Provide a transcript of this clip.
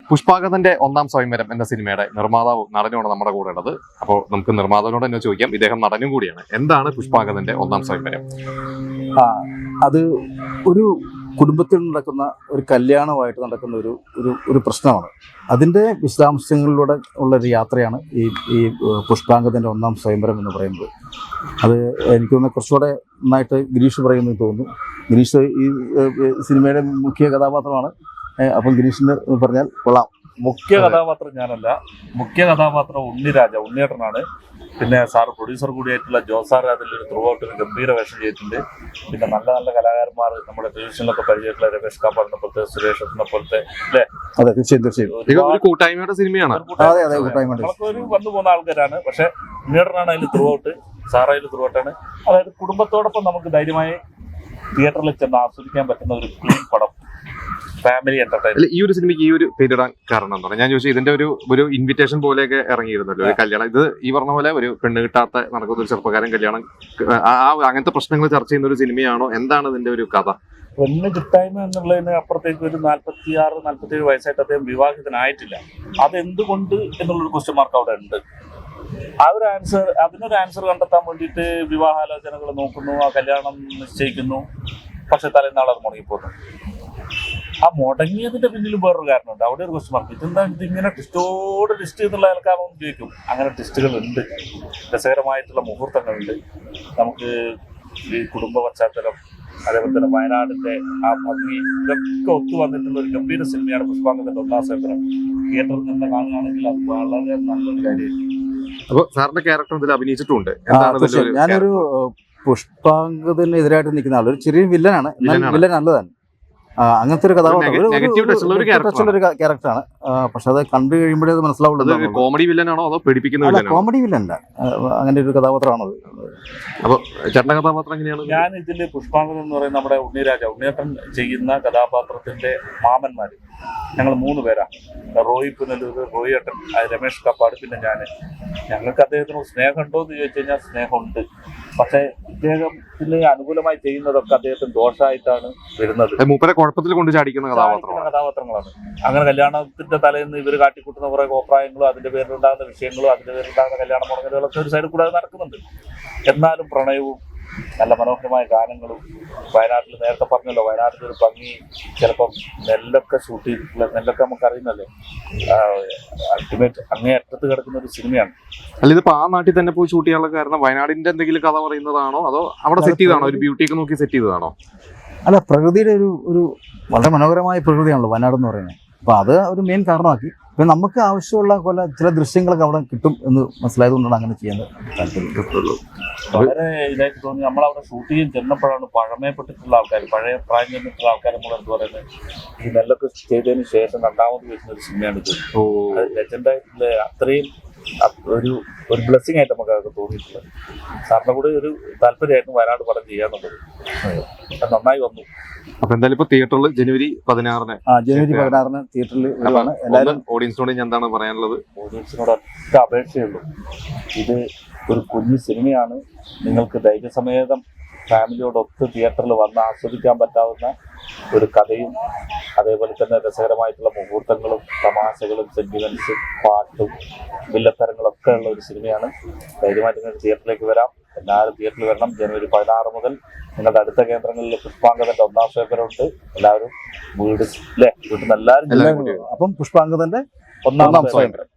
പുഷ്പാങ്കദന്റെ ഒന്നാം സ്വയംവരം എന്ന സിനിമയുടെ നിർമ്മാതാവ് നടനുമാണ് നമ്മുടെ കൂടെ ഉള്ളത്. അപ്പോൾ നമുക്ക് നിർമ്മാതാവിനോട് തന്നെ ചോദിക്കാം, ഇദ്ദേഹം നടനും കൂടിയാണ്. എന്താണ് പുഷ്പാങ്കദന്റെ ഒന്നാം സ്വയംവരം? അത് ഒരു കുടുംബത്തിൽ നടക്കുന്ന ഒരു കല്യാണമായിട്ട് നടക്കുന്ന ഒരു പ്രശ്നമാണ്. അതിൻ്റെ വിശദാംശങ്ങളിലൂടെ ഉള്ളൊരു യാത്രയാണ് ഈ പുഷ്പാങ്കദന്റെ ഒന്നാം സ്വയംവരം എന്ന് പറയുന്നത്. അത് എനിക്ക് തോന്നുന്നു കുറച്ചുകൂടെ നന്നായിട്ട് ഗിരീഷ് പറയുമെന്ന് തോന്നുന്നു. ഗിരീഷ് ഈ സിനിമയുടെ മുഖ്യ കഥാപാത്രമാണ്. അപ്പം ഗിരീഷിന് പറഞ്ഞാൽ കൊള്ളാം. മുഖ്യ കഥാപാത്രം ഞാനല്ല, മുഖ്യ കഥാപാത്രം ഉണ്ണിയേട്ടനാണ്. പിന്നെ സാറ് പ്രൊഡ്യൂസർ കൂടിയായിട്ടുള്ള ജോസാർ അതിലൊരു ത്രൂ ഔട്ട് ഒരു ഗംഭീര വേഷം ചെയ്തിട്ടുണ്ട്. പിന്നെ നല്ല നല്ല കലാകാരന്മാർ നമ്മുടെ ടെലിവിഷനിലൊക്കെ പരിചയമായിട്ടുള്ള രമേഷ് കാപ്പാടിനെ പോലത്തെ, സുരേഷ് പോലത്തെ അല്ലേ? അതെ, തീർച്ചയായും കൂട്ടായ്മയുടെ സിനിമയാണ്. നമ്മളൊക്കെ ഒരു വന്നു പോകുന്ന ആൾക്കാരാണ്. പക്ഷെ ഉണ്ണിയേട്ടനാണ് അതിൽ ത്രൂ ഔട്ട്, സാറ് അതിൽ ത്രൂ ഔട്ടാണ്. അതായത് കുടുംബത്തോടൊപ്പം നമുക്ക് ധൈര്യമായി തിയേറ്ററിൽ ചെന്ന് ആസ്വദിക്കാൻ പറ്റുന്ന ഒരു ക്ലീൻ പടം, ഫാമിലി എന്റർടൈൻമെന്റ്. ഈ ഒരു സിനിമയ്ക്ക് ഈ ഒരു പേരിടാൻ കാരണം എന്താണ്? ഞാൻ ചോദിച്ചു, ഇതിന്റെ ഒരു ഇൻവിറ്റേഷൻ പോലെയൊക്കെ ഇറങ്ങിയിരുന്നല്ലോ ഒരു കല്യാണം. ഇത് ഈ പറഞ്ഞ പോലെ ഒരു പെണ്ണ് കിട്ടാത്ത നടക്കുന്ന ഒരു ചെറുപ്പക്കാരൻ കല്യാണം, അങ്ങനത്തെ പ്രശ്നങ്ങൾ ചർച്ച ചെയ്യുന്ന ഒരു സിനിമയാണോ? എന്താണ് ഇതിന്റെ ഒരു കഥ? പെണ്ണ് കിട്ടായ്മ എന്നുള്ളതിന് അപ്പുറത്തേക്ക് ഒരു 46-47 വയസ്സായിട്ട് അദ്ദേഹം വിവാഹിതനായിട്ടില്ല. അതെന്തുകൊണ്ട് എന്നുള്ളൊരു ക്വസ്റ്റ്യൻ മാർക്ക് അവിടെ ഉണ്ട്. അതിനൊരു ആൻസർ കണ്ടെത്താൻ വേണ്ടിയിട്ട് വിവാഹാലോചനകൾ നോക്കുന്നു, ആ കല്യാണം നിശ്ചയിക്കുന്നു. പക്ഷെ തലേന്നാൾ അത് മുടങ്ങിപ്പോകുന്നു. ആ മുടങ്ങിയതിന്റെ പിന്നിലും വേറൊരു കാരണമുണ്ട്. അവിടെ ഒരു ക്വസ്റ്റ്യൻ മാർക്ക്. ഇതെന്താ ഇതിങ്ങനെ ടിസ്റ്റ് എന്നുള്ള ആൾക്കാരൊന്നും ചോദിക്കും. അങ്ങനെ ടിസ്റ്റുകൾ ഉണ്ട്, രസകരമായിട്ടുള്ള മുഹൂർത്തങ്ങളുണ്ട്. നമുക്ക് ഈ കുടുംബ പശ്ചാത്തലം, അതേപോലെ തന്നെ വയനാടിന്റെ ആ ഭംഗി, ഇതൊക്കെ ഒത്തു വന്നിട്ടുള്ള ഒരു ഗംഭീര സിനിമയാണ് പുഷ്പാങ്കദന്റെ ഒന്നാം സ്വയംവരം. തിയേറ്ററിൽ നിന്ന് കാണുകയാണെങ്കിൽ അത് വളരെ നല്ലൊരു കാര്യമായിരിക്കും. അപ്പൊ സാറിന്റെ ക്യാരക്ടർ ഇതിൽ അഭിനയിച്ചിട്ടുണ്ട്. ഞാനൊരു പുഷ്പാങ്കദന് എതിരായിട്ട് നിൽക്കുന്ന ആൾ, ഒരു ചെറിയ വില്ലനാണ്. വില്ലൻ നല്ലതാണ്. അങ്ങനത്തെ ഒരു കഥാപാത്രം ക്യാരക്ടറാണ്. പക്ഷെ അത് കണ്ടു കഴിയുമ്പോഴേ അത് മനസ്സിലാവുള്ളൂ. കോമഡി വില്ലനാണോ അതോ പേടിപ്പിക്കുന്ന? കോമഡി വില്ലനല്ല, അങ്ങനെ ഒരു കഥാപാത്രമാണത്. അപ്പൊ ചേട്ടന്റെ കഥാപാത്രം എങ്ങനെയാണ്? ഞാൻ ഇതില് പുഷ്പാങ്കദൻ എന്ന് പറയുന്ന നമ്മുടെ ഉണ്ണിയേട്ടൻ ചെയ്യുന്ന കഥാപാത്രത്തിന്റെ മാമന്മാര് ഞങ്ങൾ 3 പേരാണ്. റോയി പുനലൂർ, റോയിയേട്ടൻ, രമേഷ് കാപ്പാട്, പിന്നെ ഞാൻ. ഞങ്ങൾക്ക് അദ്ദേഹത്തിനോട് സ്നേഹമുണ്ടോ എന്ന് ചോദിച്ചു കഴിഞ്ഞാൽ സ്നേഹമുണ്ട്. പക്ഷെ ഇദ്ദേഹത്തിന് അനുകൂലമായി ചെയ്യുന്നതൊക്കെ അദ്ദേഹത്തിന് ദോഷമായിട്ടാണ് വരുന്നത്. കുഴപ്പത്തിൽ കൊണ്ട് ചാടിക്കുന്ന കഥാപാത്രങ്ങളാണ്. അങ്ങനെ കല്യാണത്തിന്റെ തലേന്ന് ഇവർ കാട്ടിക്കൂട്ടുന്ന കുറെ കോപ്രായങ്ങളും അതിന്റെ പേരിലുണ്ടാകുന്ന വിഷയങ്ങളും അതിന്റെ പേരിലുണ്ടാകുന്ന കല്യാണ മുടങ്ങലുകളൊക്കെ ഒരു സൈഡിൽ കൂടെ നടക്കുന്നുണ്ട്. എന്നാലും പ്രണയവും നല്ല മനോഹരമായ ഗാനങ്ങളും, വയനാട്ടിൽ നേരത്തെ പറഞ്ഞല്ലോ, വയനാട്ടിൽ ഒരു ഭംഗി, ചിലപ്പം നെല്ലൊക്കെ ഷൂട്ട് ചെയ്തിട്ടുള്ള, നെല്ലൊക്കെ നമുക്ക് അറിയുന്നല്ലേ, അൾട്ടിമേറ്റ് അങ്ങേ അറ്റത്ത് കിടക്കുന്ന ഒരു സിനിമയാണ്. അല്ല, ഇതിപ്പോ ആ നാട്ടിൽ തന്നെ പോയി ഷൂട്ട് ചെയ്യാനുള്ള കാരണം വയനാടിന്റെ എന്തെങ്കിലും കഥ പറയുന്നതാണോ അതോ അവിടെ സെറ്റ് ചെയ്തതാണോ, ഒരു ബ്യൂട്ടിയൊക്കെ നോക്കി സെറ്റ് ചെയ്തതാണോ? അല്ല, പ്രകൃതിയുടെ ഒരു വളരെ മനോഹരമായ പ്രകൃതിയാണല്ലോ വയനാട് എന്ന് പറയുന്നത്. അപ്പൊ അത് ഒരു മെയിൻ കാരണമാക്കി. പിന്നെ നമുക്ക് ആവശ്യമുള്ള പോലെ ചില ദൃശ്യങ്ങളൊക്കെ അവിടെ കിട്ടും എന്ന് മനസ്സിലായതുകൊണ്ടാണ് അങ്ങനെ ചെയ്യാൻ താല്പര്യം. വളരെ ഇതായിട്ട് തോന്നി. നമ്മളവിടെ ഷൂട്ട് ചെയ്യാൻ ചെന്നപ്പോഴാണ് പഴമയപ്പെട്ടിട്ടുള്ള ആൾക്കാർ, പഴയ പ്രായം ചെന്നിട്ടുള്ള ആൾക്കാർ നമ്മൾ എന്ത് പറയുന്നത്, ഈ നെല്ലൊക്കെ ചെയ്തതിന് ശേഷം രണ്ടാമത് വരുന്ന ഒരു സിനിമയാണ് ഇത്. അത് ലെജൻഡായിട്ടുള്ള അത്രയും ഒരു ബ്ലെസ്സിങ് ആയിട്ട് നമുക്ക് അതൊക്കെ തോന്നിയിട്ടുള്ളത്. സാറിന്റെ കൂടെ ഒരു താല്പര്യമായിരുന്നു വയനാട് പടം ചെയ്യാന്നുള്ളത്. നന്നായി വന്നു. അപ്പൊ എന്തായാലും ഇപ്പൊ തിയേറ്ററിൽ ജനുവരി 16 തിയേറ്ററിൽ ഓഡിയൻസിനോട് എന്താണ് പറയാനുള്ളത്? ഓഡിയൻസിനോട് ഒറ്റ അപേക്ഷയുള്ളൂ, ഇത് ഒരു കുഞ്ഞു സിനിമയാണ്. നിങ്ങൾക്ക് ധൈര്യസമേതം ഫാമിലിയോടൊത്ത് തിയേറ്ററിൽ വന്ന് ആസ്വദിക്കാൻ പറ്റാവുന്ന ഒരു കഥയും, അതേപോലെ തന്നെ രസകരമായിട്ടുള്ള മുഹൂർത്തങ്ങളും, തമാശകളും, സെന്റിമെന്റ്സും, പാട്ടും, വില്ലത്തരങ്ങളൊക്കെ ഉള്ള ഒരു സിനിമയാണ്. ധൈര്യമായിട്ട് നിങ്ങൾക്ക് തിയേറ്ററിലേക്ക് വരാം. എല്ലാവരും തിയേറ്ററിൽ വരണം. ജനുവരി 16 മുതൽ നിങ്ങളുടെ അടുത്ത കേന്ദ്രങ്ങളിൽ പുഷ്പാങ്കദന്റെ ഒന്നാം സ്വയംവരം ഉണ്ട്. എല്ലാവരും വീട്ടിൽ നിന്ന് എല്ലാവരും. അപ്പം പുഷ്പാങ്കദന്റെ ഒന്നാം സ്വയംവരം